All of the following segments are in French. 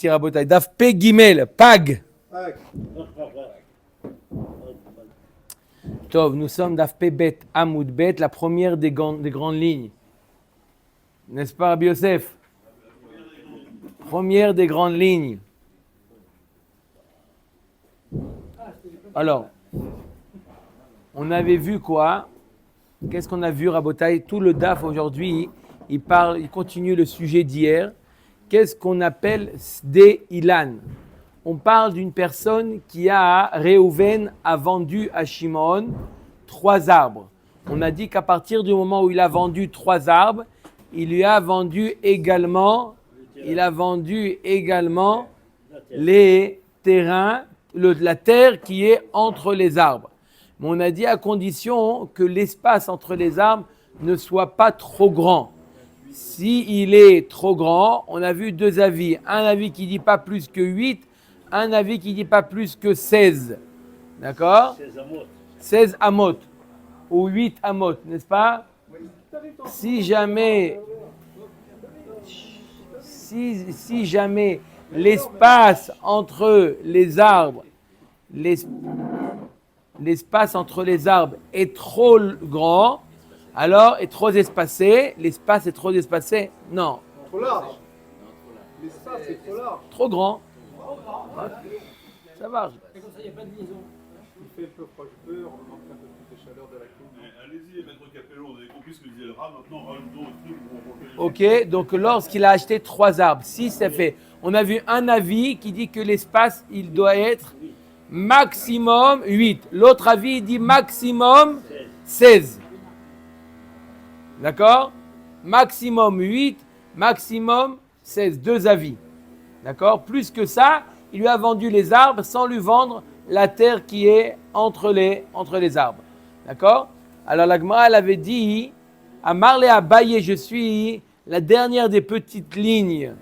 Rabotai, Daf P Gimel, Pag. Tov, nous sommes Daf P Bet, Amoud Bet, la première des grandes lignes. N'est-ce pas, Rabbi Yosef? Première des grandes lignes. Alors, on avait vu quoi? Qu'est-ce qu'on a vu, Rabotai? Tout le Daf aujourd'hui, il continue le sujet d'hier. Qu'est-ce qu'on appelle Sde Ilan? On parle d'une personne qui Réhouven a vendu à Shimon 3 arbres. On a dit qu'à partir du moment où il a vendu 3 arbres, il lui a vendu également, les terrains, la terre qui est entre les arbres. Mais on a dit à condition que l'espace entre les arbres ne soit pas trop grand. S'il est trop grand, on a vu 2 avis. Un avis qui dit pas plus que 8, un avis qui dit pas plus que 16. D'accord? 16 amot. Ou 8 amot, n'est-ce pas? Si jamais l'espace entre les arbres, l'espace entre les arbres est trop grand, alors est trop espacé, l'espace est trop espacé, non. Trop large. L'espace est trop large. Trop grand. Ça marche. Et comme ça, il n'y a pas de liaison. Il fait un peu froid, je peux, on manque un peu plus de chaleur de la clim. Allez-y, maître Capello, on avait compris ce que disait le rat, maintenant rajoutons un truc où on Ok, donc lorsqu'il a acheté 3 arbres, si ça fait, on a vu un avis qui dit que l'espace, il doit être maximum 8. L'autre avis, il dit maximum 16. D'accord? Maximum 8, maximum 16. 2 avis. D'accord? Plus que ça, il lui a vendu les arbres sans lui vendre la terre qui est entre les arbres. D'accord? Alors la Gemara, elle avait dit, à Marlé à Baye, je suis la dernière des petites lignes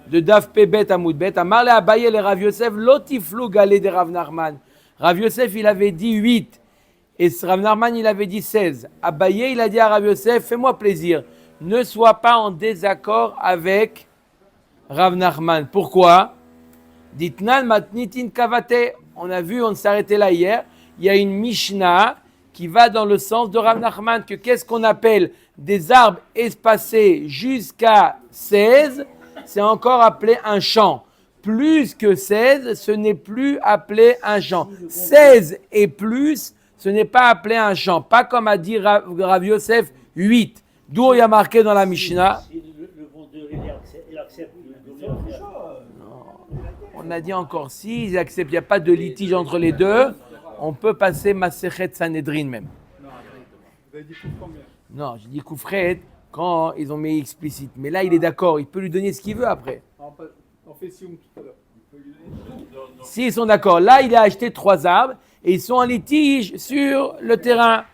de Daf Pebet Amoudbet. À Marlé à Baye, les Rav Yosef, l'otiflou galé de Rav Nachman. Rav Yosef, il avait dit 8. Et Rav Nachman, il avait dit 16. À Baye, il a dit à Rav Yosef, fais-moi plaisir, ne sois pas en désaccord avec Rav Nachman. Pourquoi? Ditnan matnitin kavate. On a vu, on s'est arrêté là hier. Il y a une Mishnah qui va dans le sens de Rav Nachman, que qu'est-ce qu'on appelle des arbres espacés jusqu'à 16, c'est encore appelé un champ. Plus que 16, ce n'est plus appelé un champ. 16 et plus, ce n'est pas appelé un champ. Pas comme a dit Rav Yosef, 8. D'où il y a marqué dans la Mishnah. Si le vendeur il accepte de donner On a dit encore, si ils acceptent, il n'y a pas de litige entre les deux, on peut passer Masechet Sanhedrin même. Non, vous avez dit tout combien? Non, j'ai dit Koufret quand ils ont mis explicite. Mais là, il est d'accord, il peut lui donner ce qu'il veut après. On fait Sioum tout à l'heure. S'ils sont d'accord, là, il a acheté 3 arbres et ils sont en litige sur le terrain.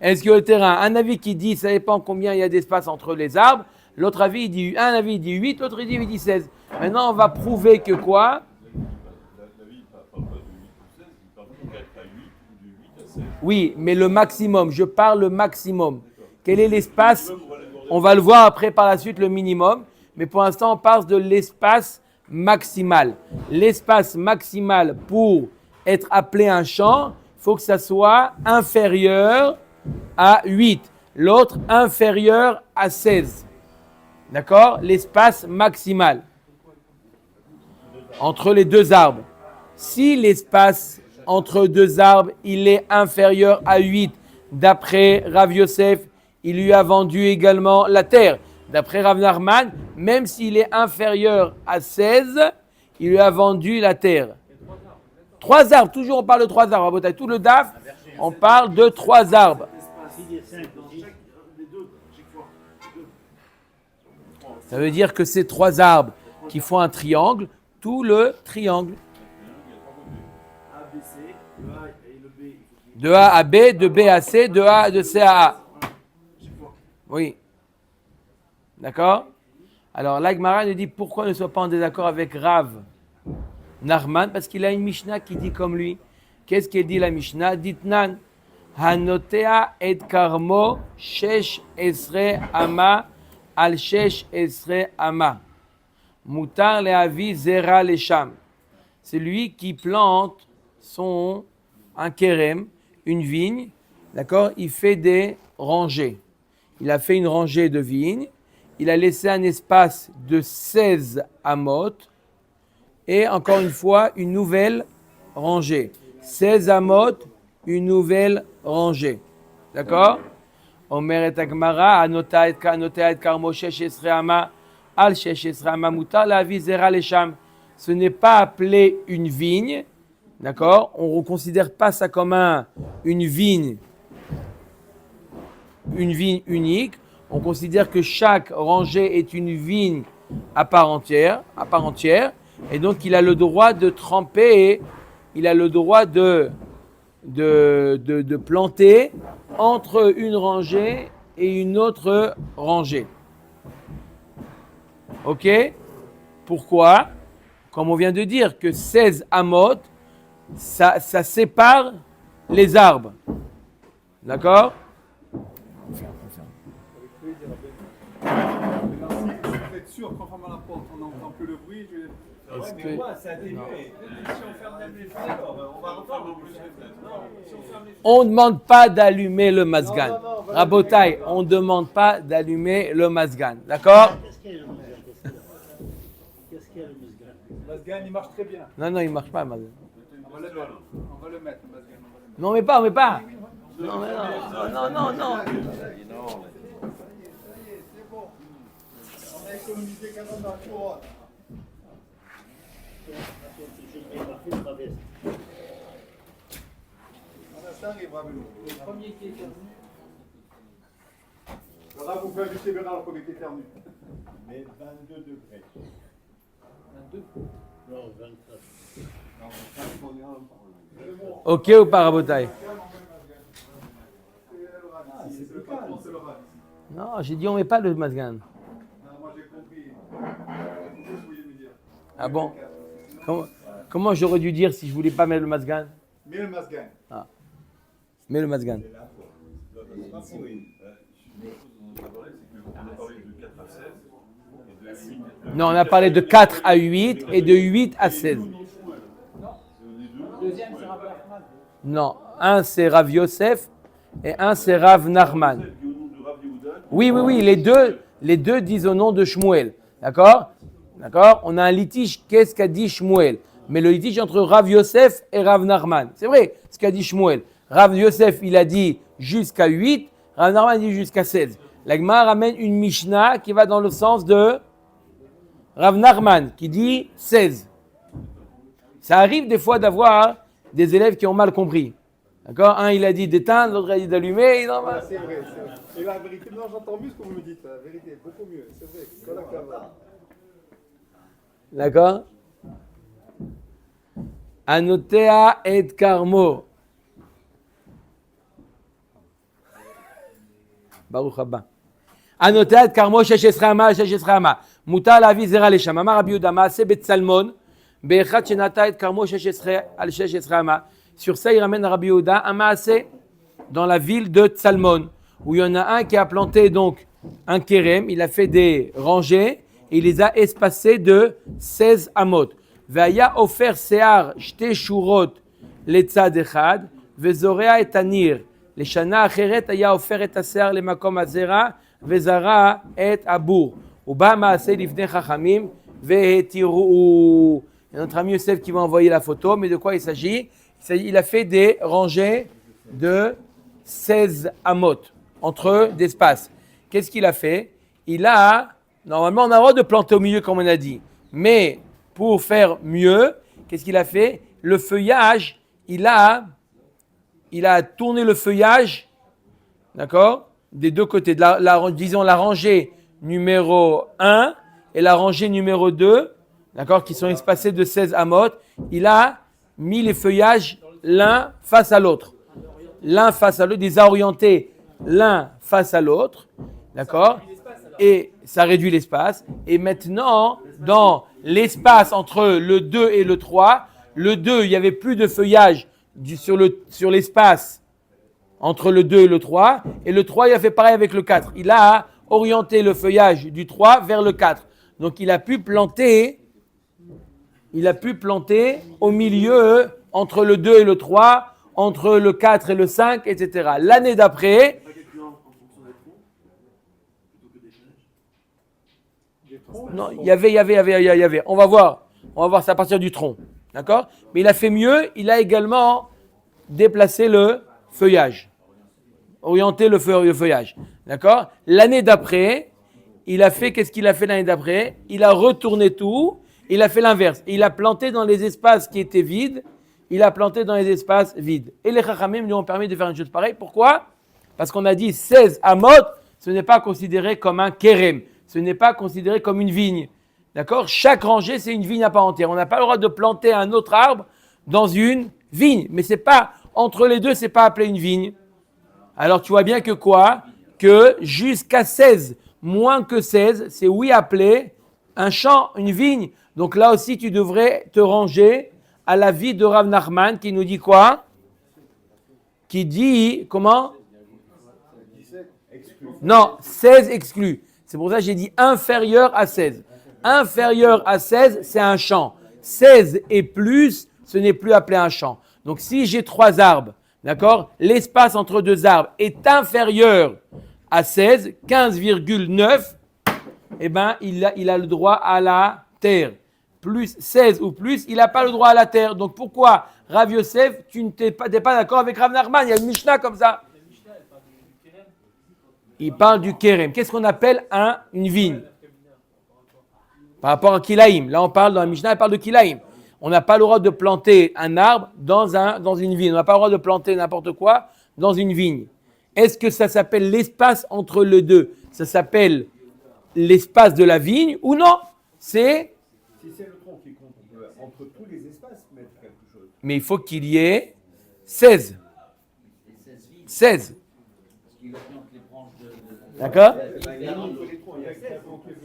Est-ce que le terrain, un avis qui dit, ça dépend combien il y a d'espace entre les arbres, l'autre avis, il dit, un avis dit 8, l'autre il dit 16. Maintenant, on va prouver que quoi? L'avis ne parle pas de 8 ou 16, il parle de 4 à 8 ou de 8 à 16. Oui, mais le maximum, je parle le maximum. Quel est l'espace? On va le voir après par la suite, le minimum. Mais pour l'instant, on parle de l'espace maximal. L'espace maximal pour être appelé un champ, il faut que ça soit inférieur à 8. L'autre inférieur à 16. D'accord? L'espace maximal entre les 2 arbres. Si l'espace entre 2 arbres, il est inférieur à 8, d'après Rav Yosef, il lui a vendu également la terre. D'après Rav Nachman, même s'il est inférieur à 16, il lui a vendu la terre. 3 arbres, toujours on parle de 3 arbres. Tout le DAF, on parle de 3 arbres. Ça veut dire que c'est 3 arbres qui font un triangle, tout le triangle. De A à B, de B à C, de C à A. Oui. D'accord? Alors, l'Agmara nous dit pourquoi ne soit pas en désaccord avec Rav Nachman, parce qu'il a une Mishnah qui dit comme lui. Qu'est-ce qu'elle dit la Mishnah? Ditnan, Hanotea et Karmo, Shesh Esre Ama, Al Shesh Esre Ama. Mutar le'avi zera lesham. C'est lui qui plante un kérem, une vigne, d'accord? Il fait des rangées. Il a fait une rangée de vignes. Il a laissé un espace de 16 amot. Et encore une fois, une nouvelle rangée. 16 amot, une nouvelle rangée. D'accord? Omer et Agmara, anota et karmo sheshesre ama, al sheshesre ama mutar le'avi zera lesham. Ce n'est pas appelé une vigne, d'accord? On ne considère pas ça comme une vigne unique. On considère que chaque rangée est une vigne à part entière. Et donc, il a le droit de tremper, il a le droit de planter entre une rangée et une autre rangée. Ok? Pourquoi? Comme on vient de dire, que 16 amot, ça sépare les arbres. D'accord? Vous êtes sûr qu'en fermant la porte, on n'entend plus le bruit? Est-ce que... Si on ferme même les fenêtres, on va refermer plus les fenêtres. On ne demande pas d'allumer le mazgan. Rabotai, on ne demande pas d'allumer le mazgan. D'accord? Qu'est-ce qu'il y a le mazgan? Qu'est-ce qu'il y a le mazgan? Le Mazgan, il marche très bien. Non, il ne marche pas, le mazgan. On va le mettre, le Mazgan. Non, mais pas. Non. On a économisé quand même dans la couronne. Ça arrive, le premier qui éternue. Là, vous pouvez inviter Bernard, le premier qui éternue. Mais 22 degrés. 22. Non, 24. Non, on est en parle. Ok ou pas, Rabotai? C'est le patron, c'est le rat. Non, j'ai dit on ne met pas le mazgan. Non, moi j'ai compris. Vous vouliez me dire. Ah bon? Comment j'aurais dû dire si je ne voulais pas mettre le mazgan? Mais le Mazgan. Mets le mazgan. On a parlé de 4 à 16 et de 8. Non, on a parlé de 4 à 8 et de 8 à 16. Deuxième, c'est Rav Nachman. Non, un c'est Rav Yosef et un c'est Rav Nachman. Oui, les deux disent au nom de Shmuel. D'accord? On a un litige, qu'est-ce qu'a dit Shmuel? Mais le litige entre Rav Yosef et Rav Nachman. C'est vrai, ce qu'a dit Shmuel. Rav Yosef, il a dit jusqu'à 8, Rav Nachman dit jusqu'à 16. La Gemara ramène une Mishnah qui va dans le sens de Rav Nachman, qui dit 16. Ça arrive des fois d'avoir des élèves qui ont mal compris. D'accord? Un, il a dit d'éteindre, l'autre a dit d'allumer. C'est vrai. Et la vérité, non, j'entends mieux ce que vous me dites. La vérité, beaucoup mieux. C'est vrai. D'accord? Anotea et karmo. Baruch haba. Anotea et karmo sheshesrama. Muta la vizera le shama. Rabbi Yudama se betsalmon. Be'echat shenata et karmo sheshesrama. Sur ça, il ramène à Rabbi Yehuda un maasé dans la ville de Tsalmon, où il y en a un qui a planté donc un kérem, il a fait des rangées et il les a espacées de 16 amot. Ve'aya ofer se'ar shte shurot letzad echad, ve'zorea et anir. Leshana acheret aya ofer et asear lemakom azera, ve'zara et abour. Uba maasé lifnei chachamim ve'hetiru. Il y a notre ami Yosef qui va envoyer la photo, mais de quoi il s'agit? Il a fait des rangées de 16 amot entre d'espace. Qu'est-ce qu'il a fait? Normalement, on a le droit de planter au milieu, comme on a dit. Mais pour faire mieux, qu'est-ce qu'il a fait? Le feuillage, il a tourné le feuillage, d'accord? Des deux côtés, disons la rangée numéro 1 et la rangée numéro 2, d'accord? Qui sont espacées de 16 amot. Il a mis les feuillages l'un face à l'autre. L'un face à l'autre, les a orientés l'un face à l'autre. D'accord? Et ça réduit l'espace. Et maintenant, dans l'espace entre le 2 et le 3, le 2, il n'y avait plus de feuillage sur l'espace entre le 2 et le 3. Et le 3, il a fait pareil avec le 4. Il a orienté le feuillage du 3 vers le 4. Donc il a pu planter au milieu, entre le 2 et le 3, entre le 4 et le 5, etc. L'année d'après, non, il y avait. On va voir, c'est à partir du tronc. D'accord? Mais il a fait mieux, il a également déplacé le feuillage. Orienter le feuillage. D'accord? L'année d'après, il a fait, qu'est-ce qu'il a fait l'année d'après? Il a retourné tout, il a fait l'inverse. Il a planté dans les espaces qui étaient vides, il a planté dans les espaces vides. Et les Chachamim lui ont permis de faire une chose pareille. Pourquoi? Parce qu'on a dit 16 amot, ce n'est pas considéré comme un kérem, ce n'est pas considéré comme une vigne. D'accord? Chaque rangée, c'est une vigne à part entière. On n'a pas le droit de planter un autre arbre dans une vigne. Mais c'est pas, entre les deux, c'est pas appelé une vigne. Alors tu vois bien que quoi? Que jusqu'à 16, moins que 16, c'est oui appelé un champ, une vigne. Donc là aussi, tu devrais te ranger à l'avis de Rav Nachman qui nous dit quoi? Qui dit, comment? Non, 16 exclus. C'est pour ça que j'ai dit inférieur à 16. Inférieur à 16, c'est un champ. 16 et plus, ce n'est plus appelé un champ. Donc si j'ai 3 arbres, d'accord, l'espace entre 2 arbres est inférieur à 16, 15,9, eh bien, il a le droit à la terre. Plus 16 ou plus, il n'a pas le droit à la terre. Donc pourquoi, Rav Yosef, tu n'es pas d'accord avec Rav Nachman? Il y a une Mishnah comme ça. Il parle du kérem. Qu'est-ce qu'on appelle une vigne? Par rapport à Kilaïm. Là, on parle dans la Mishnah, elle parle de Kilaïm. On n'a pas le droit de planter un arbre dans une vigne. On n'a pas le droit de planter n'importe quoi dans une vigne. Est-ce que ça s'appelle l'espace entre les deux? Ça s'appelle l'espace de la vigne ou non? C'est... Si c'est le tronc qui compte, on peut entre tous les espaces mettre quelque chose. Mais il faut qu'il y ait 16. 16. D'accord?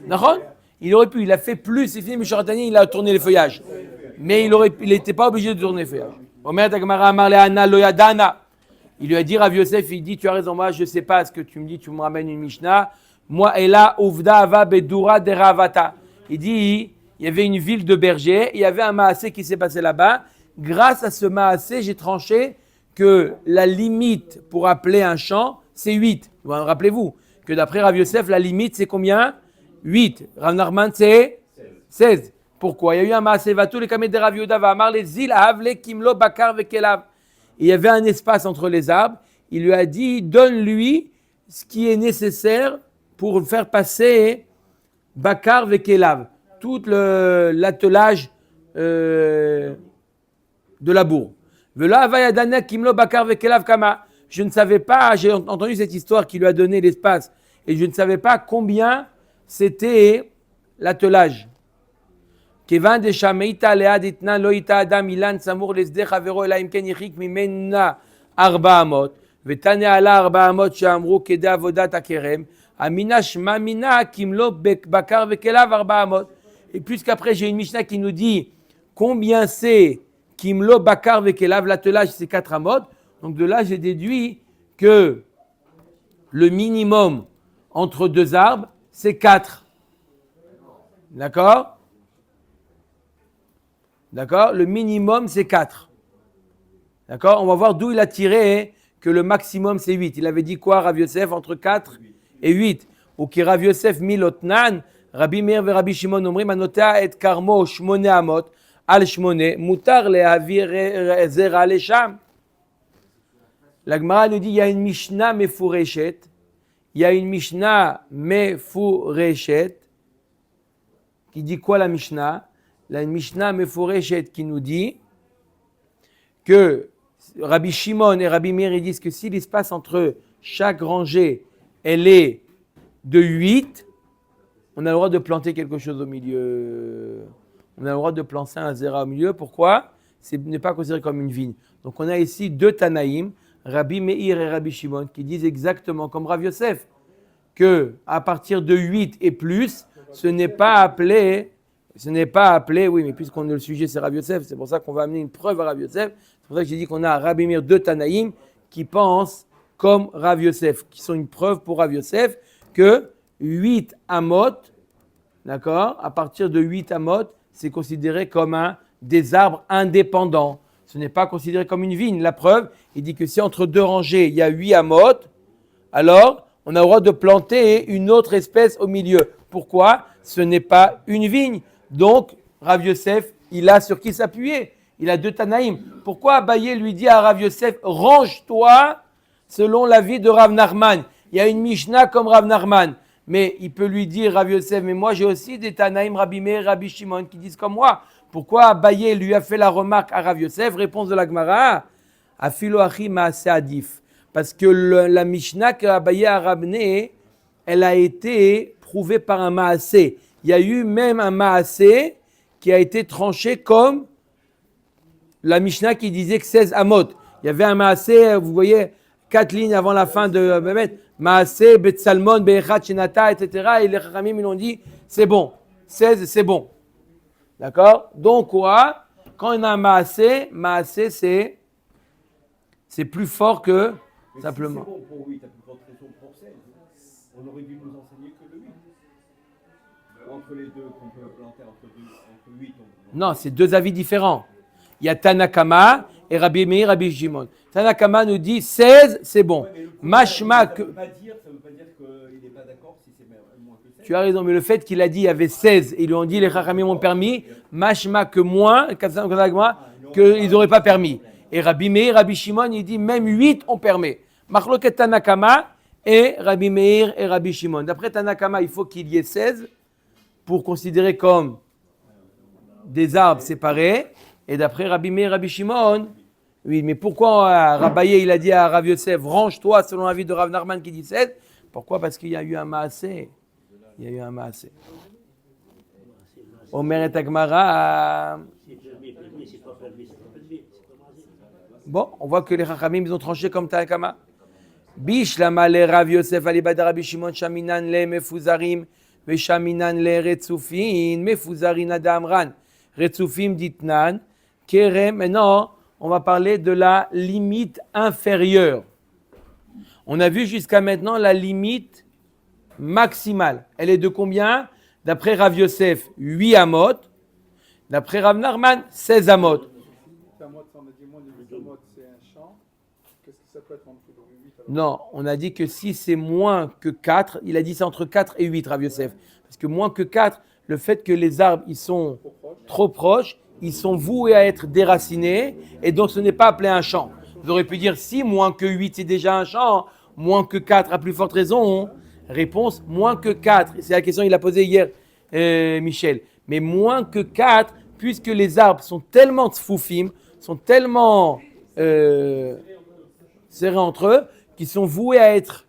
D'accord? Il aurait pu, il a fait plus, c'est fini, Misharatani, il a tourné les feuillages. Mais il n'était pas obligé de tourner les feuillages. Il lui a dit, Rav Yosef, il dit, tu as raison, moi je ne sais pas ce que tu me dis, tu me ramènes une Mishnah. Moi, et là, Uvda Ava Bedura Deravata. Il dit, il y avait une ville de bergers, il y avait un maasé qui s'est passé là-bas. Grâce à ce maasé, j'ai tranché que la limite pour appeler un champ, c'est 8. Rappelez-vous que d'après Rav Yosef, la limite, c'est combien? 8. Rav Nachman, c'est 16. Pourquoi? Il y a eu un maasé, va tous les kamet de Rav Yehuda, va amar les zil, avle, kimlo, bakar, vekelav. Il y avait un espace entre les arbres. Il lui a dit, donne-lui ce qui est nécessaire pour faire passer bakar, vekelav. Tout l'attelage de la bourre. Vela avayadana, kimlo, bakar, vekelav, kama. Je ne savais pas, j'ai entendu cette histoire qui lui a donné l'espace, et je ne savais pas combien c'était l'attelage. Kevan de shameita leaditna loita adam ilan samur lesde chavero ela imken yichik mimena 400 ותנא עלה 400 שאמרו כדי עבודת הכרם, המינה שמע מינה כמלוא בקר וכליו 400. Et puisqu'après j'ai une Mishnah qui nous dit combien c'est Kimlo Bakar Vekelav, l'attelage c'est 4 amot. Donc de là j'ai déduit que le minimum entre 2 arbres c'est 4. D'accord? D'accord? Le minimum c'est 4. D'accord? On va voir d'où il a tiré que le maximum c'est 8. Il avait dit quoi Rav Yosef? Entre 4 et 8. Ou qui Rav Yosef milotnan, Rabbi Meir et Rabbi Shimon omrim anotea et karmo 8 amot al 8 mutar lehavir zera lesham. La Gemara nous dit il y a une Mishnah mefureshet. Il y a une Mishnah mefureshet qui dit quoi la Mishnah? La Mishnah mefureshet qui nous dit que Rabbi Shimon et Rabbi Meir ils disent que si l'espace entre chaque rangée elle est de 8, on a le droit de planter quelque chose au milieu. On a le droit de planter un zéra au milieu. Pourquoi? Ce n'est pas considéré comme une vigne. Donc on a ici 2 Tanaïm, Rabbi Meir et Rabbi Shimon, qui disent exactement comme Rav Yosef, que à partir de 8 et plus, ce n'est pas appelé, oui, mais puisqu'on est le sujet, c'est Rav Yosef, c'est pour ça qu'on va amener une preuve à Rav Yosef. C'est pour ça que j'ai dit qu'on a Rabbi Meir 2 Tanaïm qui pensent comme Rav Yosef, qui sont une preuve pour Rav Yosef que 8 amot, d'accord, à partir de 8 amot, c'est considéré comme des arbres indépendants. Ce n'est pas considéré comme une vigne. La preuve, il dit que si entre deux rangées, il y a 8 amot, alors on a le droit de planter une autre espèce au milieu. Pourquoi ? Ce n'est pas une vigne. Donc, Rav Yosef, il a sur qui s'appuyer. Il a 2 Tanaïm. Pourquoi Abaye lui dit à Rav Yosef, range-toi selon l'avis de Rav Nachman. Il y a une Mishnah comme Rav Nachman. Mais il peut lui dire, Rav Yosef, mais moi j'ai aussi des Tanaïm, Rabbi Meir, Rabbi Shimon qui disent comme moi. Pourquoi Abaye lui a fait la remarque à Rav Yosef? Réponse de la Gemara, Afilo achi maaseh adif. Parce que la Mishnah qu'Abaye a ramenée, elle a été prouvée par un maaseh. Il y a eu même un maaseh qui a été tranché comme la Mishnah qui disait que 16 amot. Il y avait un maaseh, vous voyez, 4 lignes avant la fin de Bémet, maaseh, Bet Salmon, Be'echat, Shenata, etc. Et les Chachamim, ils ont dit, c'est bon. 16, c'est bon. D'accord? Donc, quoi? Quand on a un maaseh, c'est plus fort que Mais simplement. Si c'est bon pour 8, à plus forte raison pour 16, on aurait dû nous enseigner que le 8. Entre les deux, qu'on peut planter entre 8. Non, c'est 2 avis différents. Il y a Tanakama et Rabbi Meir, Rabbi Shimon. Tanakama nous dit 16, c'est bon. Mashma que. Ça ne veut pas dire qu'il n'est pas d'accord si c'est moins que 16. Tu as raison, mais le fait qu'il a dit il y avait 16 et ils lui ont dit les Chachamim ont permis, Mashma que moins, qu'ils n'auraient pas permis. Et Rabbi Meir, Rabbi Shimon, il dit même 8 on permet. Machloket Tanakama et Rabbi Meir et Rabbi Shimon. D'après Tanakama, il faut qu'il y ait 16 pour considérer comme des arbres séparés. Et d'après Rabbi Meir, Rabbi Shimon, oui, mais pourquoi Rabaye, il a dit à Rav Yosef, range-toi selon l'avis de Rav Nachman qui dit 16? Pourquoi? Parce qu'il y a eu un maaseh. Il y a eu un maaseh. Omer et Agmara. C'est permis, c'est pas permis, c'est pas permis. Bon, on voit que les Chachamim, ils ont tranché comme Tanakama. Bish lama le Rav Yosef alibad Rabbi Shimon shaminan le mefuzarim ve shaminan le retzufin mefuzarin adamran. Retzufim ditnan kerem. Maintenant, on va parler de la limite inférieure. On a vu jusqu'à maintenant la limite maximale. Elle est de combien? D'après Rav Yosef, 8 amot. D'après Rav Nachman, 16 amot. 8 amot, on a dit moins de 8 amot, c'est un champ. Qu'est-ce que ça peut être en dessous de 8 alors? Non, on a dit que si c'est moins que 4, il a dit c'est entre 4 et 8, Rav Yosef. Parce que moins que 4, le fait que les arbres ils sont trop proches, ils sont voués à être déracinés, et donc ce n'est pas appelé un champ. Vous auriez pu dire si moins que 8 c'est déjà un champ, moins que 4 à plus forte raison. Réponse, moins que 4. C'est la question qu'il a posée hier, Michel. Mais moins que 4, puisque les arbres sont tellement tfoufim, sont tellement serrés entre eux, qu'ils sont voués à être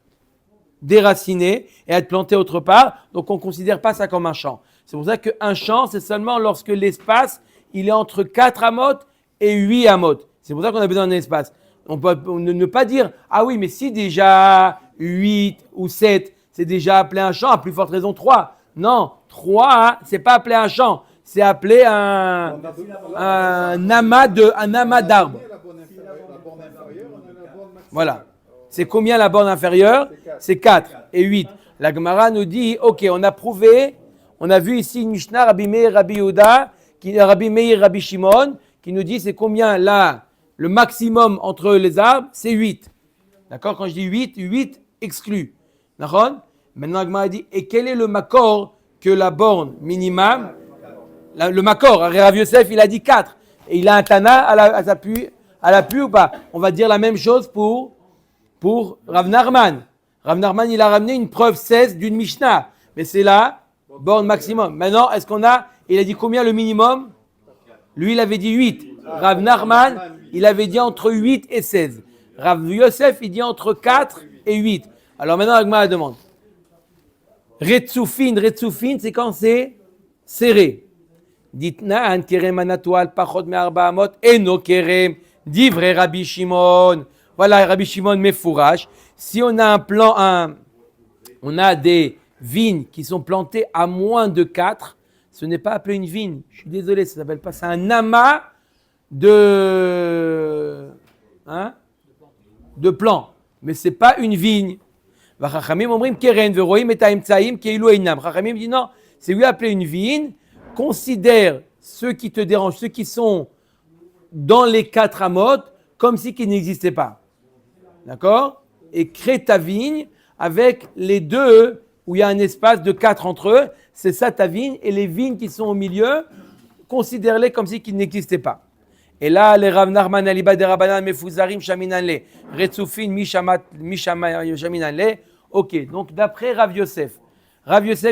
déracinés et à être plantés autre part. Donc on ne considère pas ça comme un champ. C'est pour ça qu'un champ, c'est seulement lorsque l'espace, il est entre 4 amotes et 8 amotes. C'est pour ça qu'on a besoin d'un espace. On peut ne pas dire, ah oui, mais si déjà 8 ou 7, c'est déjà appelé un champ, à plus forte raison 3. Non, 3, c'est pas appelé un champ, c'est appelé un amas d'arbres. La borne inférieure, on a la borne maximale. Voilà. C'est combien la borne inférieure? C'est 4 et 8. La Gemara nous dit, ok, on a prouvé, on a vu ici une Mishnah, Rabbi Meir, Rabbi Yehuda, Rabbi Meir, Rabbi Shimon, qui nous dit c'est combien là, le maximum entre les arbres, c'est 8. D'accord? Quand je dis 8, 8 exclu. D'accord? Maintenant, la Gemara dit, et quel est le makor que la borne minimum? Le makor, Rav Yosef, il a dit 4. Et il a un Tana à l'appui ou pas? On va dire la même chose pour Rav Nachman. Rav Nachman, il a ramené une preuve 16 d'une Mishnah. Mais c'est la borne maximum. Maintenant, est-ce qu'on a... Il a dit combien le minimum? Lui, il avait dit 8. Rav Nachman, il avait dit entre 8 et 16. Rav Yosef, il dit entre 4 et 8. Alors maintenant, Agma demande. Retsoufin, c'est quand c'est serré. Ditna an kerem anatual pachot me arba amot eno kerem divrei Rabbi Shimon. Voilà, Rabbi Shimon mefourash. Si on a on a des vignes qui sont plantées à moins de 4, ce n'est pas appelé une vigne. Je suis désolé, ça s'appelle pas. C'est un amas de plants. Mais ce n'est pas une vigne. Chachamim omrim keren veroim et haemtsaim keilu einam. Chachamim dit non, C'est lui appeler une vigne. Considère ceux qui te dérangent, ceux qui sont dans les 4 amot, comme si qu'ils n'existaient pas. D'accord? Et crée ta vigne avec les 2 où il y a un espace de 4 entre eux. C'est ça ta vigne. Et les vignes qui sont au milieu, considère-les comme si qu'ils n'existaient pas. Et là, les Rav Nachman Aliba de Rabbanan Mefuzarim Shaminanle, Retsufin Mishama Shaminanle. Ok, donc d'après Rav Yosef,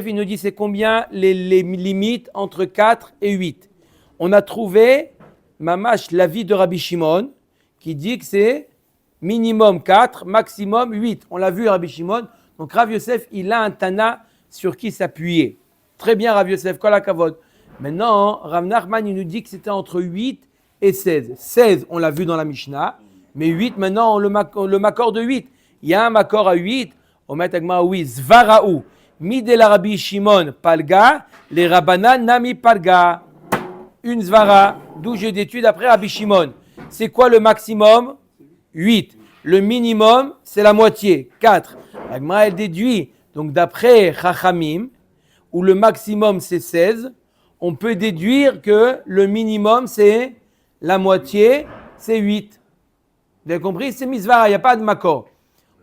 il nous dit c'est combien les limites entre 4 et 8. On a trouvé, mamash, l'avis de Rabbi Shimon, qui dit que c'est minimum 4, maximum 8. On l'a vu, Rabbi Shimon. Donc Rav Yosef, il a un Tana sur qui s'appuyer. Très bien, Rav Yosef, kol hakavod. Maintenant, Rav Nachman, il nous dit que c'était entre 8 et 16. 16, on l'a vu dans la Mishnah, mais 8, maintenant, le makor de 8. Il y a un makor à 8. On met agma oui, zvaraou. Midel Rabbi Shimon palga, les Rabbanan nami palga. Une zvara, d'où j'ai d'études après Rabbi Shimon. C'est quoi le maximum? 8. Le minimum, c'est la moitié, 4. Agma, elle déduit. Donc d'après Chachamim, où le maximum c'est 16, on peut déduire que le minimum c'est la moitié, c'est 8. Vous avez compris? C'est misvara, il n'y a pas de makor.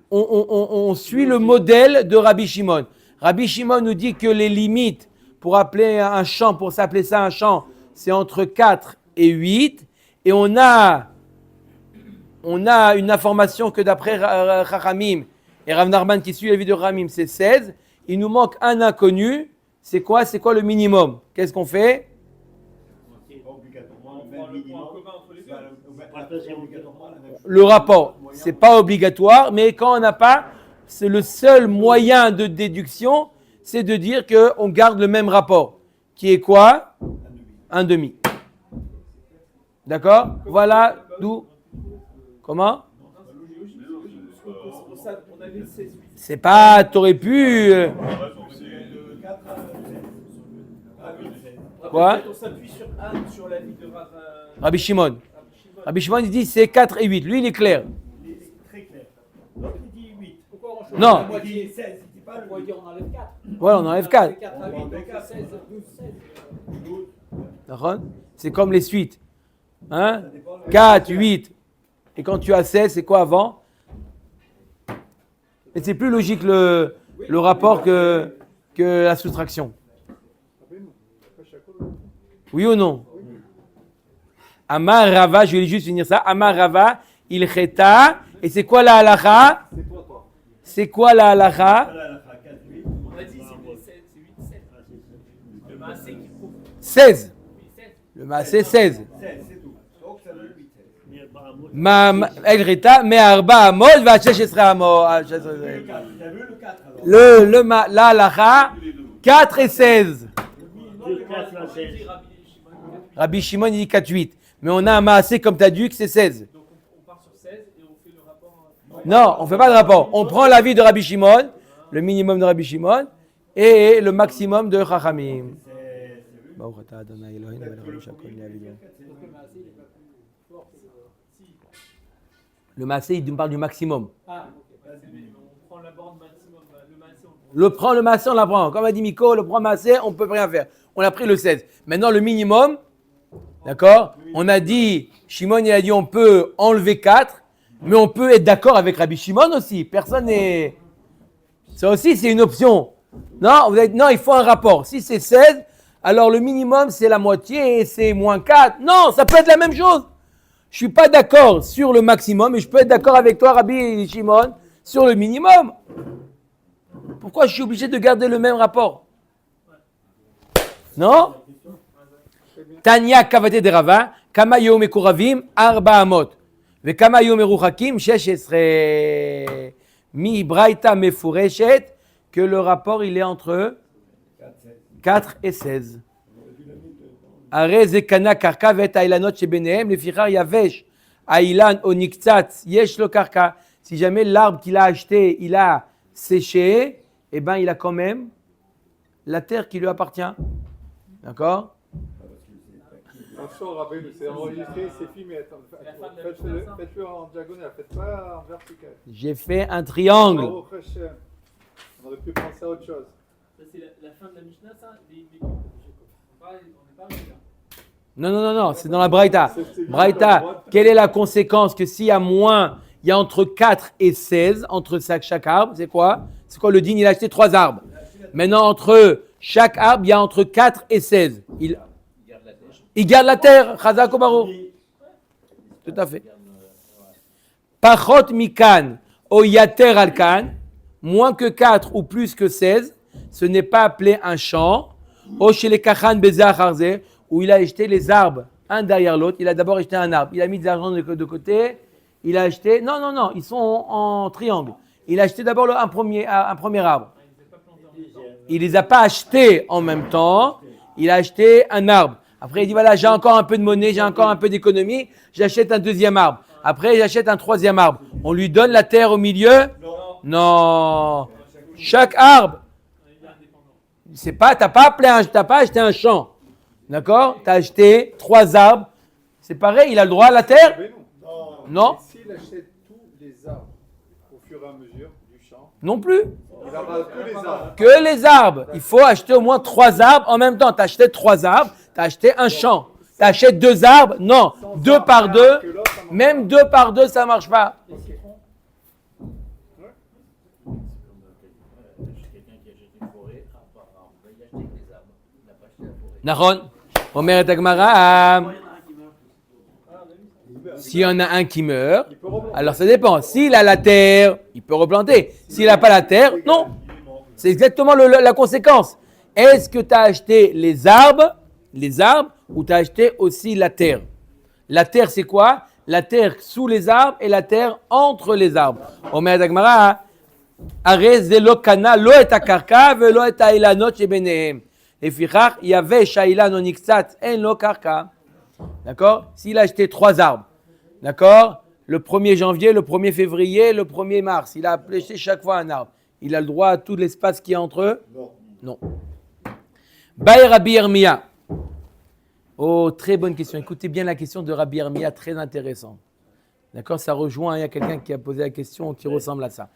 On suit le modèle de Rabbi Shimon. Rabbi Shimon nous dit que les limites pour appeler un champ, pour s'appeler ça un champ, c'est entre 4 et 8. Et on a une information que d'après Chachamim et Rav Nachman qui suit la vie de Chachamim, c'est 16. Il nous manque un inconnu. C'est quoi le minimum? Qu'est-ce qu'on fait? Le rapport, c'est pas obligatoire, mais quand on n'a pas, c'est le seul moyen de déduction, c'est de dire qu'on garde le même rapport, qui est quoi? Un demi. D'accord? Voilà d'où. Comment? C'est pas, t'aurais pu. Quoi? On s'appuie sur la vie de Rabbi Shimon. Rabbi Shimon, il dit c'est 4 et 8. Lui, il est clair. Il est très clair. Donc il dit 8. Pourquoi on change Non. la moitié? Il dit 16. Il dit pas On pourrait dire on enlève 4. Voilà, on enlève 4. 4 à 8, donc 16, 12, 16. D'accord? C'est comme les suites. Hein? 4, 8. Et quand tu as 16, c'est quoi avant? Et c'est plus logique le rapport que la soustraction. Oui ou non? Amar Rava, je vais juste finir ça. Amar Rava, il cheta. Et c'est quoi la halacha? C'est quoi la halacha? On a dit c'est 8, 7. Le maasé qui prouve. 16. Le maasé 16. 16, c'est tout. Donc ça veut 8. El cheta, mais arba amot, va cheshesra amot. Tu as vu le 4 alors? La halacha, 4 et 16. Rabbi Shimon, il dit 4, 8. Mais on a un maasé comme tu as dit que c'est 16. Donc on part sur 16 et on fait le rapport. Non, on ne fait pas de rapport. On prend l'avis de Rabbi Shimon, le minimum de Rabbi Shimon, et le maximum de Chachamim. Le maasé, il me parle du maximum. On prend la borne maximum. Le maasé, Le maasé, on l'apprend. Comme a dit Miko, le prend maasé, on ne peut rien faire. On a pris le 16. Maintenant, le minimum, d'accord? On a dit, Shimon, il a dit, on peut enlever 4, mais on peut être d'accord avec Rabbi Shimon aussi. Personne n'est. Ça aussi, c'est une option. Non, non, il faut un rapport. Si c'est 16, alors le minimum, c'est la moitié et c'est moins 4. Non, ça peut être la même chose. Je ne suis pas d'accord sur le maximum, mais je peux être d'accord avec toi, Rabbi Shimon, sur le minimum. Pourquoi je suis obligé de garder le même rapport? Non? Tanya kavate de Rava, kama yom mekuravim, arba amot. Ve kama yom meruchakim, shesh esre. Mi braïta mefureshet, que le rapport il est entre 4 et 16. Are zekana karka vet ailanot shebenehem, lefichar yavesh, ailan oniktzat, yesh lo karka. Si jamais l'arbre qu'il a acheté, il a séché, eh ben il a quand même la terre qui lui appartient. D'accord? Attention, Rabbeinu, c'est enregistré, c'est filmé. Faites-le en diagonale, faites pas en vertical. J'ai fait un triangle. Baruch Hashem. On aurait pu penser à autre chose. Ça, c'est la fin de la Mishnah, ça. On n'est pas arrivé là. Non, c'est dans la Braïta. Braïta, quelle est la conséquence que s'il y a moins, il y a entre 4 et 16, entre chaque arbre, c'est quoi? C'est quoi le din? Il a acheté 3 arbres. Maintenant, entre chaque arbre, il y a entre 4 et 16. Il garde la terre. Chazak ou Baruch. Tout à fait. Pachot mikan o yater alkan, moins que 4 ou plus que 16, ce n'est pas appelé un champ. O chez les kachan bezah harze, où il a acheté les arbres un derrière l'autre. Il a d'abord acheté un arbre. Il a mis de l'argent de côté. Il a acheté. Non, ils sont en triangle. Il a acheté d'abord un premier arbre. Il les a pas achetés en même temps. Il a acheté un arbre. Après, il dit voilà, j'ai encore un peu de monnaie, j'ai encore un peu d'économie. J'achète un deuxième arbre. Après, j'achète un troisième arbre. On lui donne la terre au milieu? Non. Chaque arbre. C'est pas, t'as pas acheté un champ. D'accord? Tu as acheté 3 arbres. C'est pareil, il a le droit à la terre? Non. S'il achète tous les arbres au fur et à mesure du champ, Non plus. il aura tous les arbres. Que les arbres. Il faut acheter au moins 3 arbres en même temps. Tu as acheté 3 arbres, tu as acheté un champ. Tu achètes 2 arbres? Non. 2 par 2. Même 2 par 2, ça ne marche pas. Quelqu'un qui achète une forêt, on va y acheter des arbres. Il n'a pas acheté la forêt. Nahon. Omer et Agmara. S'il y en a un qui meurt, alors ça dépend. S'il a la terre, il peut replanter. S'il n'a pas la terre, non. C'est exactement la conséquence. Est-ce que tu as acheté les arbres, ou tu as acheté aussi la terre? La terre, c'est quoi? La terre sous les arbres et la terre entre les arbres. Omer Agmara, Arez zelo kana lo et akarka velo et ailanot shebenehem. Lefichach yaveh shailan oniksat en lo karka. D'accord? S'il a acheté 3 arbres, d'accord? Le 1er janvier, le 1er février, le 1er mars, il a acheté chaque fois un arbre. Il a le droit à tout l'espace qui est entre eux? Non. Baï Rabbi Yirmiya. Oh, très bonne question. Écoutez bien la question de Rabbi Yirmiya, très intéressant. D'accord? Ça rejoint, il y a quelqu'un qui a posé la question qui ressemble à ça.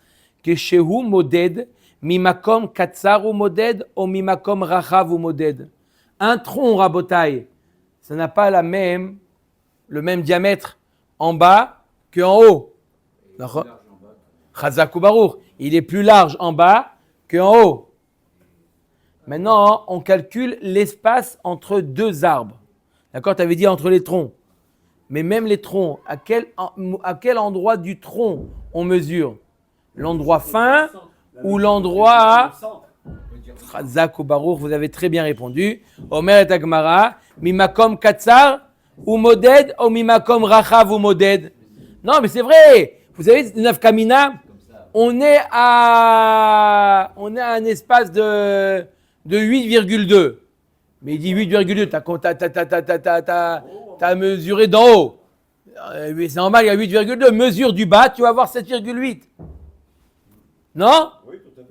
Que shehu moded, mimakom katsar ou moded, ou mimakom rachav ou moded. Un tronc, rabotai, ça n'a pas le même diamètre en bas qu'en haut. Chazak ou Baruch. Il est plus large en bas qu'en haut. Maintenant, on calcule l'espace entre 2 arbres. D'accord? Tu avais dit entre les troncs. Mais même les troncs, à quel endroit du tronc on mesure? L'endroit fin ou l'endroit... Chazak ou Baruch, vous avez très bien répondu. Omer et Agmara, mimakom katsar ou moded ou mimakom rachav ou moded. Non, mais c'est vrai. Vous savez, Nafkamina, on est à un espace de 8,2. Mais il dit 8,2, t'as mesuré d'en haut. C'est normal, il y a 8,2. Mesure du bas, tu vas avoir 7,8. Non? Oui, tout à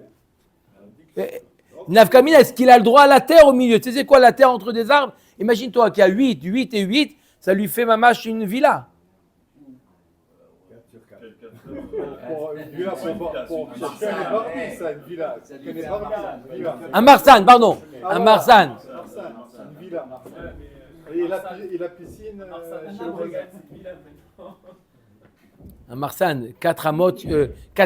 fait. Nafkamina, est-ce qu'il a le droit à la terre au milieu? Tu sais c'est quoi la terre entre des arbres? Imagine-toi qu'il y a 8 et 8, ça lui fait mamache une villa. Pour une villa, pour chacun est parti, ça, une villa. Chacun est parti, une villa. Un Marsan, pardon. Un Marsan. Une villa. Et la piscine chez le voisin. Un Marsan, 4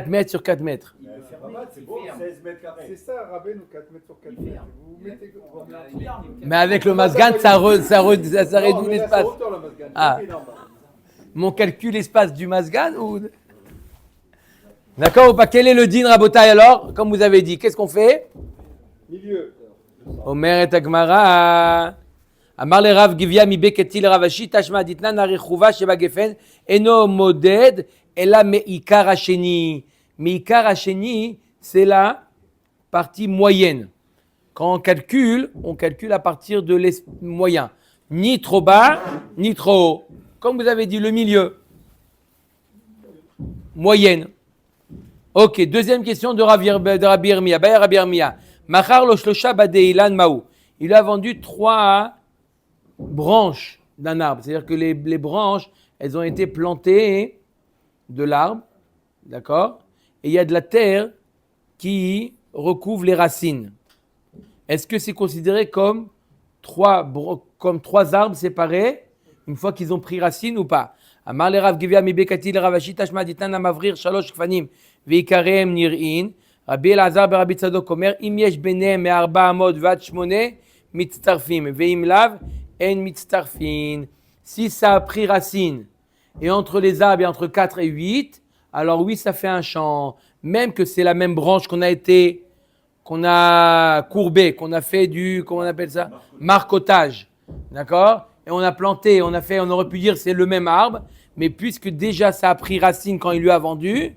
mètres sur 4 mètres. C'est pas mal, c'est beau, 16 mètres carrés. C'est ça, Rabbeinu, 4 mètres sur 4 mètres. Vous mettez... Mais avec le Masgan, ça réduit l'espace. Ah. Mon calcul espace du Masgan ou... D'accord ou pas? Quel est le din Rabotai alors? Comme vous avez dit, qu'est-ce qu'on fait? Milieu. Omer et Agmara. Amar le Rav Givya mi beketil Ravashi tashma ditna narichuva sheba gefen eno moded ela meikar hasheni. Meikar hasheni, c'est la partie moyenne. Quand on calcule à partir de moyen. Ni trop bas, ni trop haut. Comme vous avez dit, le milieu. Moyenne. Ok, deuxième question de Rabbi Yirmiya. Baï Rabbi Yirmiya. Machar lo shlosha badeilan maou. Il a vendu 3 branches d'un arbre. C'est-à-dire que les branches, elles ont été plantées de l'arbre. D'accord? Et il y a de la terre qui recouvre les racines. est-ce que c'est considéré comme trois arbres séparés une fois qu'ils ont pris racine ou pas? Amar le Rav Givia mi Bekati le Rav Ashi tashma ditan amavrir shalosh kfanim veikareem nir'in. Rabbi Elazar ben Rabbi Tzadok omer im yesh benehem me'arba amot vad shmone mitztarfim ve'im lav en mitztarfin. Si ça a pris racine et entre les arbres et entre 4 et 8, alors oui, ça fait un champ. Même que c'est la même branche qu'on a courbé, qu'on a fait comment on appelle ça? Marcotage. D'accord? Et on a planté, on aurait pu dire c'est le même arbre, mais puisque déjà ça a pris racine quand il lui a vendu,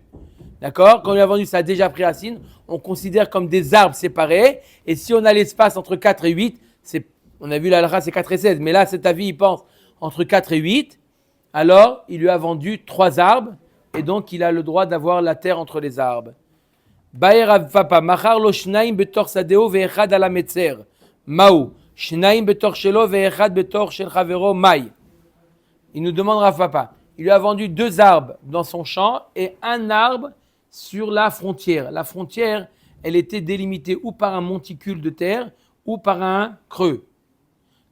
d'accord? Quand il lui a vendu, ça a déjà pris racine, on considère comme des arbres séparés, et si on a l'espace entre 4 et 8, on a vu la halakha, c'est 4 et 16, mais là, cet avis, il pense entre 4 et 8, alors il lui a vendu 3 arbres, et donc il a le droit d'avoir la terre entre les arbres. Baer Rav Papa, machar lo shnaim betor sadeo ve'echad ala metzer, maou, shnaim betor shelo ve'echad betor shel chavero mai. Il nous demande Rav Papa, il lui a vendu 2 arbres dans son champ et 1 arbre sur la frontière. La frontière, elle était délimitée ou par un monticule de terre ou par un creux.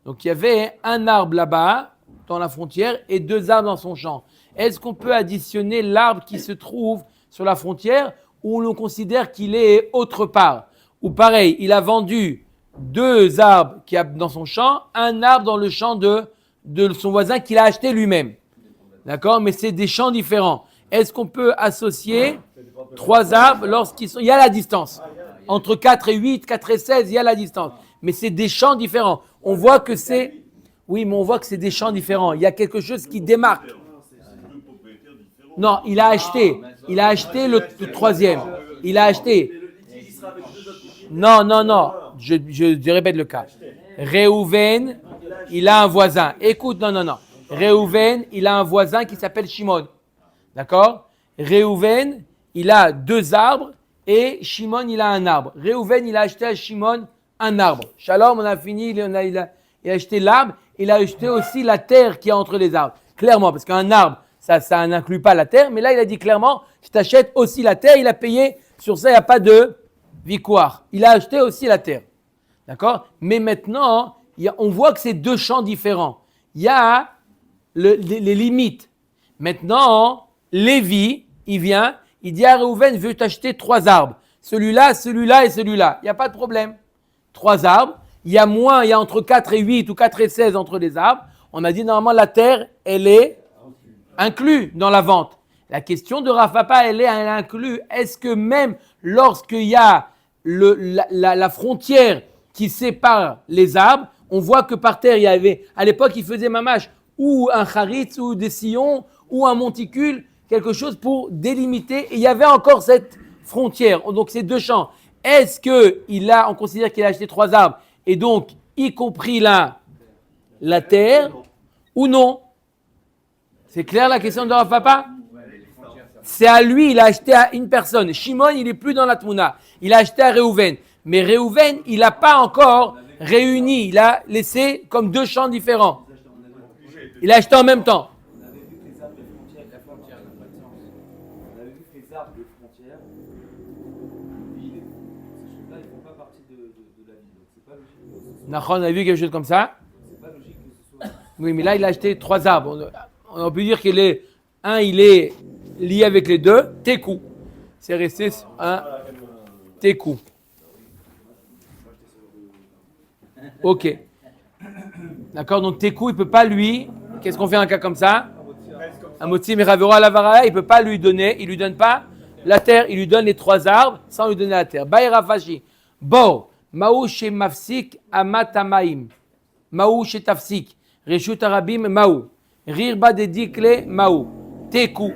Donc il y avait 1 arbre là-bas dans la frontière et 2 arbres dans son champ. Est-ce qu'on peut additionner l'arbre qui se trouve sur la frontière ou l'on considère qu'il est autre part? Ou pareil, il a vendu 2 arbres qu'il y a dans son champ, 1 arbre dans le champ de son voisin qu'il a acheté lui-même. D'accord? Mais c'est des champs différents. Est-ce qu'on peut associer 3 arbres lorsqu'ils sont... Il y a la distance. Entre 4 et 8, 4 et 16, il y a la distance. Mais c'est des champs différents. On voit que c'est... Oui, mais on voit que c'est des champs différents. Il y a quelque chose qui démarque. Non, il a acheté le 3e. Il a acheté. Non. Je répète le cas. Réhouven, il a un voisin. Écoute, non. Réhouven, il a un voisin qui s'appelle Shimon. D'accord? Réhouven, il a 2 arbres et Shimon, il a un arbre. Réhouven, il a acheté à Shimon un arbre. Shalom, on a fini, il a acheté l'arbre. Il a acheté aussi la terre qui est entre les arbres. Clairement, parce qu'un arbre, ça n'inclut pas la terre. Mais là, il a dit clairement, je t'achète aussi la terre. Il a payé. Sur ça, il n'y a pas de victoire. Il a acheté aussi la terre. D'accord? Mais maintenant, on voit que c'est 2 champs différents. Il y a les limites. Maintenant, Lévi, il vient, il dit à Réhouven, je veux t'acheter 3 arbres. Celui-là et celui-là. Il n'y a pas de problème. 3 arbres. Il y a entre 4 et 8 ou 4 et 16 entre les arbres. On a dit normalement la terre, elle est inclue dans la vente. La question de Rav Papa, elle est inclue. Est-ce que même lorsqu'il y a la frontière qui sépare les arbres, on voit que par terre, il y avait, à l'époque, ils faisaient mamash, ou un charitz, ou des sillons, ou un monticule, quelque chose pour délimiter. Et il y avait encore cette frontière. Donc, c'est 2 champs. Est-ce on considère qu'il a acheté 3 arbres et donc, y compris la terre, ou non? C'est clair la question de Rav Papa? C'est à lui, il a acheté à une personne. Shimon, il n'est plus dans la Tmouna. Il a acheté à Réhouven. Mais Réhouven, il n'a pas encore réuni. Il a laissé comme 2 champs différents. Il a acheté en même temps. On avait vu que les arbres de frontière, la frontière n'a pas de sens. On avait vu que les arbres de frontière, ces choses-là, ils ne font pas partie de la ville. Donc c'est pas logique. Nachon, on a vu quelque chose comme ça. C'est pas logique que ce soit. Oui, mais là, il a acheté 3 arbres. On peut dire qu'il est... il est lié avec les 2. Tekou. C'est resté un Tekou. Ok. D'accord, donc Tekou, il ne peut pas lui... Qu'est-ce qu'on fait un cas comme ça? Un motzi meravera lavara, il ne peut pas lui donner. Il ne lui donne pas la terre. Il lui donne les 3 arbres sans lui donner la terre. Baïra fashi. Bo. Maou she mafsik amatamaim. Maou she tafsik. Reshut arabim maou. Rirba de dikle maou. Tekou.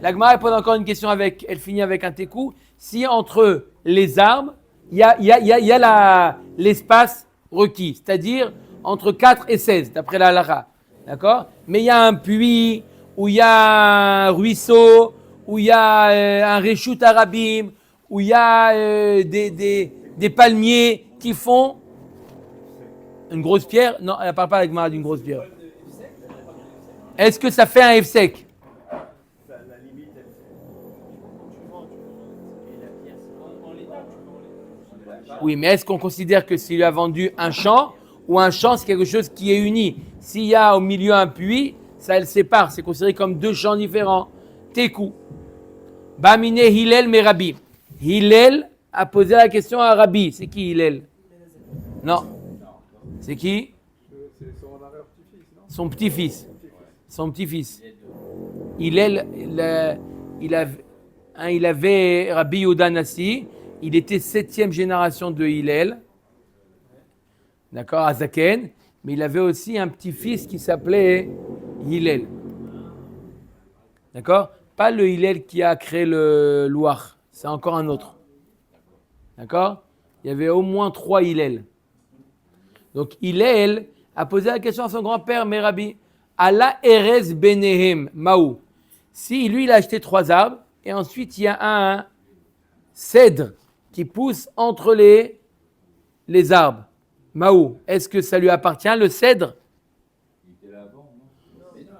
La Gemara pose encore une question elle finit avec un tekou. Si entre les arbres, il y a l'espace requis, c'est-à-dire entre 4 et 16, d'après la halakha. D'accord? Mais il y a un puits, ou il y a un ruisseau, ou il y a un reshut arabim, où il y a des palmiers qui font une grosse pierre. Non, elle ne parle pas avec Gemara d'une grosse pierre. Est-ce que ça fait un F-sec? Oui, mais est-ce qu'on considère que s'il lui a vendu un champ, ou un champ, c'est quelque chose qui est uni? S'il y a au milieu un puits, ça le sépare. C'est considéré comme deux champs différents. Tekou. Bamine Hillel Merabi. Hillel a posé la question à Rabbi. C'est qui Hillel? Non. C'est qui? C'est son arrière-petit-fils, non? Son petit-fils. Son petit-fils. Hillel, il avait Rabbi Yehuda Nassi. Il était 7e génération de Hillel. D'accord, Azaken. Mais il avait aussi un petit-fils qui s'appelait Hillel. D'accord? Pas le Hillel qui a créé le Loir. C'est encore un autre. D'accord? Il y avait au moins 3 Hillel. Donc Hillel a posé la question à son grand-père, Merabi. Allah Erez Benehem, Maou. Si lui, il a acheté 3 arbres, et ensuite il y a un cèdre qui pousse entre les arbres. Maou, est-ce que ça lui appartient, le cèdre?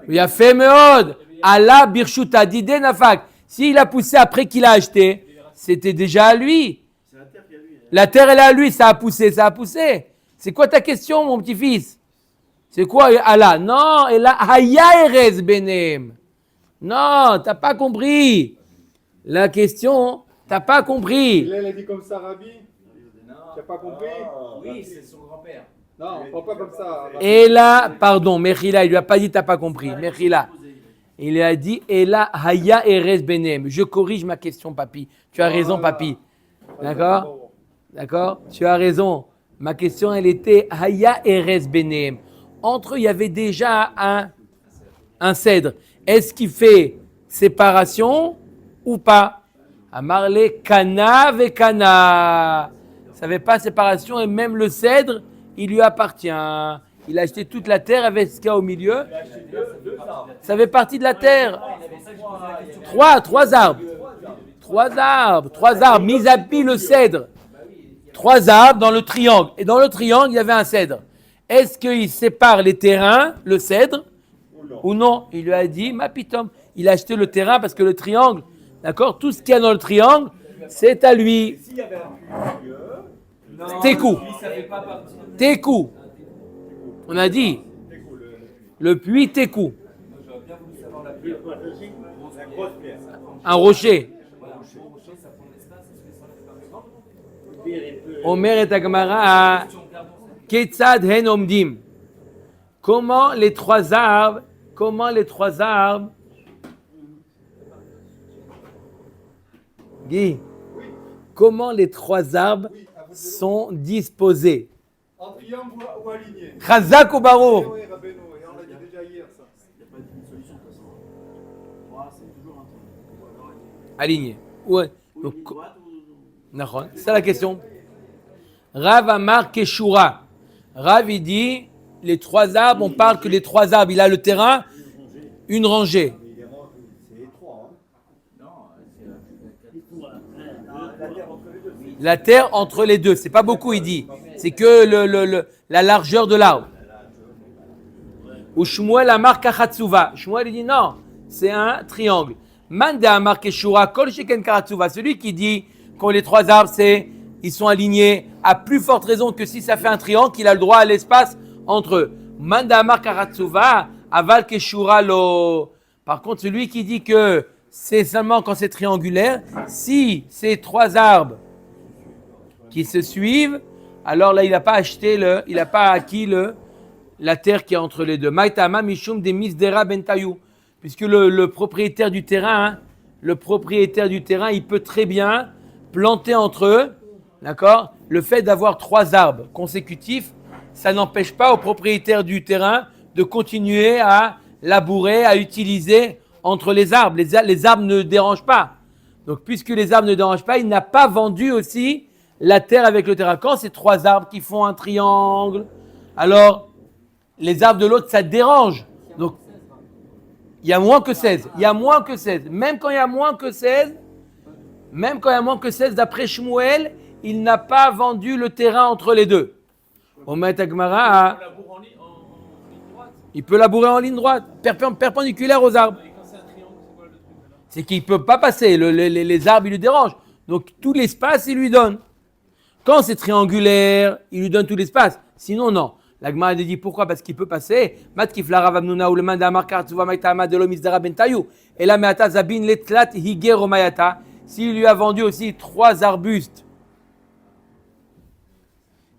Il a fait Meod. Allah Birshuta Dide Nafak. S'il a poussé après qu'il a acheté, c'était déjà à lui. La terre, elle est à lui, ça a poussé, ça a poussé. C'est quoi ta question, mon petit-fils? C'est quoi Allah? Non, et là, Haya Erez Benem. Non, t'as pas compris. La question, t'as pas compris. Il a dit comme ça, Rabbi. Tu n'as pas compris? Oui, c'est son grand-père. Non, on ne parle pas comme ça. Et là, pardon, Mechila, il lui a pas dit t'as pas compris. Mechila. Il lui a dit, et là, Haya Erez Benem. Je corrige ma question, papy. Tu as raison, papy. D'accord? D'accord? Tu as raison. Ma question, elle était Haya Erez Benem. Entre eux, il y avait déjà un cèdre. Est-ce qu'il fait séparation ou pas? Amarle Kana ve Kana. Ça ne fait pas séparation et même le cèdre, il lui appartient. Il a acheté toute la terre avec ce qu'il y a au milieu. Ça fait partie de la terre. Trois arbres. Trois arbres. Mis à pied le cèdre. 3 arbres dans le triangle. Et dans le triangle, il y avait un cèdre. Est-ce qu'il sépare les terrains, le cèdre, ou non? Il lui a dit, ma pitom. Il a acheté le terrain parce que le triangle, d'accord, tout ce qu'il y a dans le triangle, c'est à lui. S'il y avait un puits, Tekou. Tekou. On a dit, le puits Tekou. j'aurais bien voulu savoir la pierre. La grosse pierre. Un rocher. Omer et Agmara à Ketzad hen omdim. Comment les 3 arbres, Guy, comment les 3 arbres sont disposés? En triangle ou aligné? Chazak ou Baruch? Oui, Rabbeinu, et on l'a dit déjà hier, ça. Aligné. Ouais. Donc, Nahon. C'est la question. Rav Amar Keshura. Rav, il dit, les 3 arbres, on parle que les 3 arbres, il a le terrain, une rangée. C'est étroit. La terre entre les deux, c'est pas beaucoup, il dit. C'est que la largeur de l'arbre. Ou Shmuel Amar Kachatsuva. Shmuel, il dit non, c'est un triangle. Mande Amar Keshura, Kol Sheken Kachatsuva. Celui qui dit que les 3 arbres, ils sont alignés, a plus forte raison que si ça fait un triangle, qu'il a le droit à l'espace entre eux. Mande Amar Kachatsuva, Aval Keshura lo. Par contre, celui qui dit que c'est seulement quand c'est triangulaire, si ces 3 arbres qui se suivent, alors là, il n'a pas acquis la terre qui est entre les deux. Maïtama Mishum de Misdera Bentayou. Puisque le propriétaire du terrain, il peut très bien planter entre eux, d'accord? Le fait d'avoir 3 arbres consécutifs, ça n'empêche pas au propriétaire du terrain de continuer à labourer, à utiliser entre les arbres. Les arbres ne dérangent pas. Donc, puisque les arbres ne dérangent pas, il n'a pas vendu aussi la terre avec le terrain. Quand c'est 3 arbres qui font un triangle, alors les arbres de l'autre, ça dérange. Donc, il y a moins que 16. Même quand il y a moins que 16, d'après Shmuel, il n'a pas vendu le terrain entre les deux. Omet Agmara, il peut labourer en ligne droite, perpendiculaire aux arbres. C'est qu'il ne peut pas passer. Les arbres, ils lui dérangent. Donc, tout l'espace, il lui donne. Quand c'est triangulaire, il lui donne tout l'espace. Sinon, non. La Gemara a dit pourquoi? Parce qu'il peut passer. Matkif la Ravamnuna ou le man d'Amar Kartuva Maïtama de l'Omisdara Bentayou. Et là, Meata Zabin Letlat Higer Omayata. S'il lui a vendu aussi 3 arbustes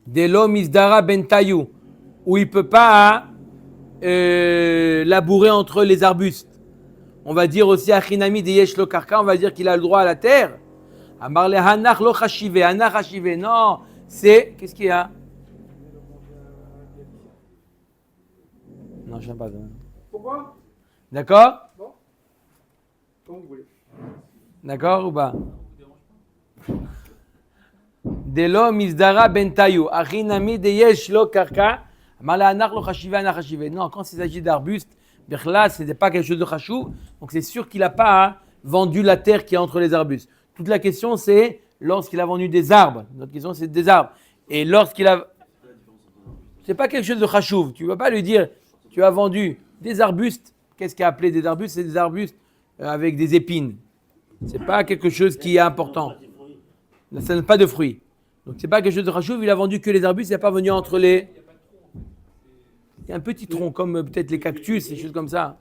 de l'Omisdara Bentayou, où il ne peut pas labourer entre les arbustes. On va dire aussi Achinami de Yesh lo Karka, on va dire qu'il a le droit à la terre. Amar le Hanach lo Chashive, Hanach Chashive. Non, c'est. Qu'est-ce qu'il y a? Non, je ne sais pas. Pourquoi? D'accord? Bon. Comme vous voulez. D'accord ou pas? Delo misdara bentayu. Achinami de yesh lo karka. Amar le Hanach lo Chashive, Hanach Chashive. Non, quand il s'agit d'arbustes, là, ce n'est pas quelque chose de chachou. Donc c'est sûr qu'il n'a pas vendu la terre qui est entre les arbustes. Toute la question, c'est lorsqu'il a vendu des arbres. Notre question, c'est des arbres. Et lorsqu'il a. C'est pas quelque chose de chachouv. Tu ne vas pas lui dire, tu as vendu des arbustes. Qu'est-ce qu'il a appelé des arbustes? C'est des arbustes avec des épines. C'est pas quelque chose qui est important. Ça n'a pas de fruits. Donc c'est pas quelque chose de chachouv. Il a vendu que les arbustes. Il n'a pas vendu entre les. Il y a un petit tronc comme peut-être les cactus, des choses comme ça.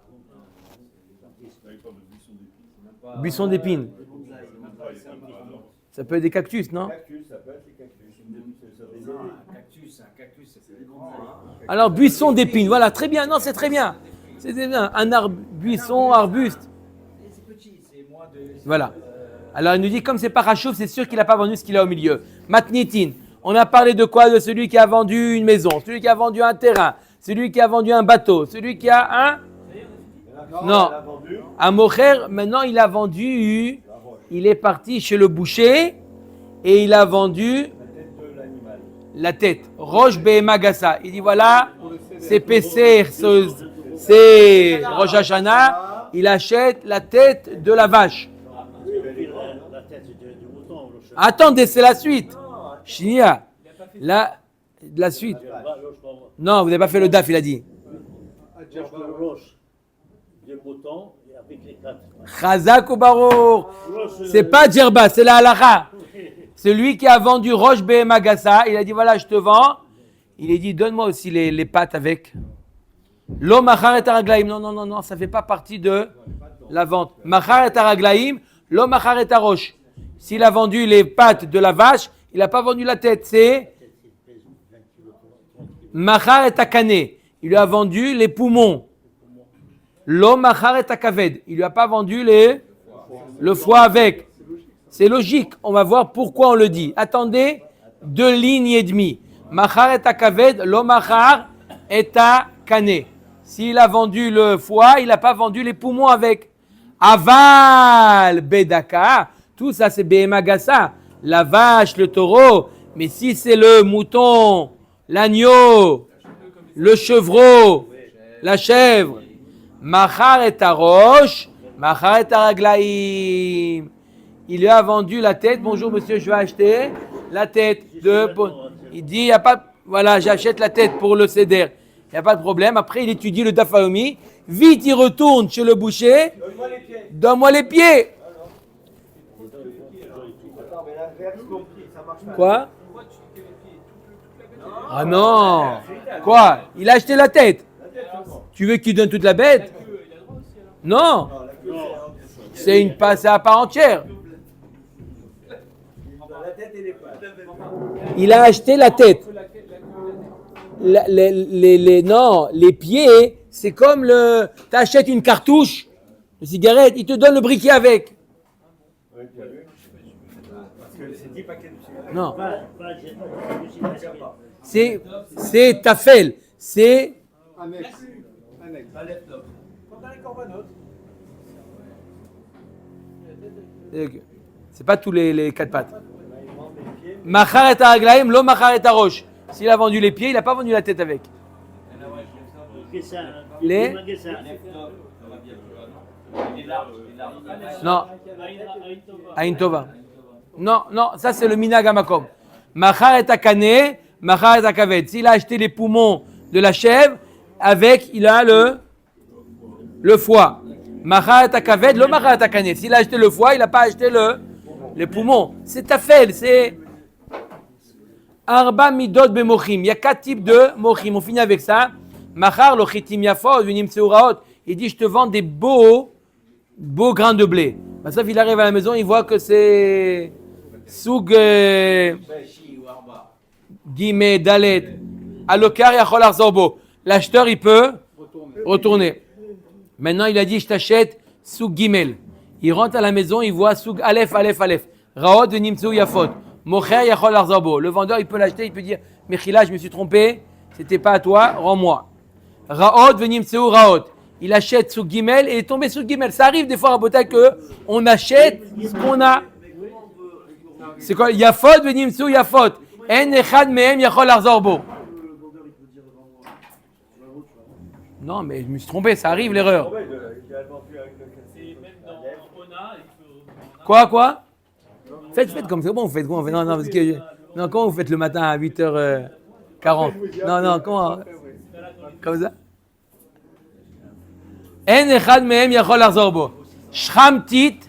Buisson d'épines. Ça peut être des cactus, non? Cactus, ça peut être des cactus. Un cactus, c'est des grands. Alors, buisson d'épines, voilà, très bien, non, c'est très bien. C'est bien, buisson, arbuste. C'est petit, c'est moins de. Voilà. Alors, il nous dit, comme c'est pas rachouf, c'est sûr qu'il n'a pas vendu ce qu'il a au milieu. Matnitin, on a parlé de quoi? De celui qui a vendu une maison, celui qui a vendu un terrain, celui qui a vendu un bateau, celui qui a un... Non. Un mocher, maintenant il a vendu, il est parti chez le boucher et il a vendu la tête. Roche Behemagasa. Il dit voilà, c'est Pesser, c'est Rosh Hashanah, il achète la tête de la vache. Attendez, c'est la suite. Chinia, la suite. Non, vous n'avez pas fait le daf, il a dit. Chazak ou Barour. C'est pas Djerba, c'est la halakha. Celui qui a vendu Roche Behemagasa, il a dit voilà, je te vends. Il a dit donne-moi aussi les pattes avec. Lo machar et araglaim. Non, ça fait pas partie de la vente. Machar et araglaim, lo machar et arosh. S'il a vendu les pattes de la vache, il n'a pas vendu la tête. C'est machar et akane. Il lui a vendu les poumons. Lo machar et akaved. Il lui a pas vendu le foie avec. C'est logique. On va voir pourquoi on le dit. Attendez 2 lignes et demie. Machar et akaved, lo machar et akane. S'il a vendu le foie, il n'a pas vendu les poumons avec. Aval bedaka. Tout ça, c'est Behemagasa. La vache, le taureau. Mais si c'est le mouton, l'agneau, le chevreau, la chèvre, Machar et arosh, Machar et araglaim. Il lui a vendu la tête. Bonjour monsieur, je vais acheter la tête de. Il dit, il n'y a pas. Voilà, j'achète la tête pour le céder. Il n'y a pas de problème. Après, il étudie le Dafaomi. Vite, il retourne chez le boucher. Donne-moi les pieds. Quoi? Ah non. Quoi? Il a acheté la tête. Tu veux qu'il donne toute la bête? Non. C'est une passe à part entière. Il a acheté la tête. Non, les pieds, c'est comme tu achètes une cartouche de cigarette, il te donne le briquet avec. Non. C'est tafel. C'est. Annexe. C'est pas tous les 4 pattes. Machar et araglaim, lo machar et arosh. S'il a vendu les pieds, il n'a pas vendu la tête avec. Les. Non. Aïn Tova. Non, ça c'est le minag hamakom. Machar et akane, machar et akaved. S'il a acheté les poumons de la chèvre, avec, il a le foie. Machar et akaved, lo machar et akane. S'il a acheté le foie, il n'a pas acheté les poumons. C'est tafel, c'est. Arba midot bemochim. Il y a 4 types de mochim. On finit avec ça. Machar lo chitim yafot venim seuraot. Il dit, je te vends des beaux grains de blé. Bah, sauf il arrive à la maison, il voit que c'est soug guillemets dalet alokar yachol arzorbo. L'acheteur il peut retourner. Maintenant il a dit, je t'achète soug gimel. Il rentre à la maison, il voit soug alef. Raot venim seu yafot. Mocher yachol arzorbo. Le vendeur il peut l'acheter, il peut dire, Mechila, je me suis trompé, c'était pas à toi, rends-moi. Raot venim seu raot. Il achète sous Gimel et il est tombé sous Gimel. Ça arrive des fois à Bota que on achète ce qu'on a. C'est quoi? Yafot venim sous Yafot. En echad mehem yachol arzorbo. Non, mais je me suis trompé, ça arrive l'erreur. Quoi? Faites comme ça. Bon, vous faites quoi? Non, parce que non, comment vous faites le matin à 8h40? Non, comment? Comme ça? En echad mehem yachol arzor bo. Shramtit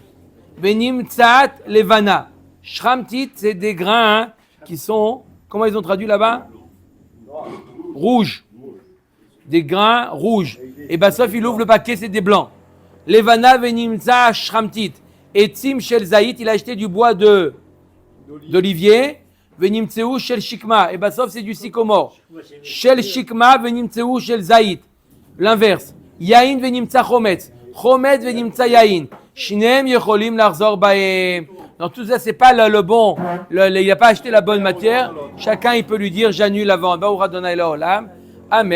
venimtzat levana. Shramtit, c'est des grains qui sont, comment ils ont traduit là-bas? Rouges. Des grains rouges. Et ben sauf il ouvre le paquet, c'est des blancs. Levana venimtzat shramtit. Et tzim shel zayit, il a acheté du bois d'olivier. Venimtzeu shel shikma. Et ben sauf c'est du sycomore. Shel shikma venimtzeu shel zayit. L'inverse. Yain venimtza chometz. Chometz venimtza yain. Shneem yecholim larzor baem. Donc tout ça, c'est pas le bon. Il n'a pas acheté la bonne matière. Chacun, il peut lui dire, j'annule avant. Baoura Adonai Laolam. Amen.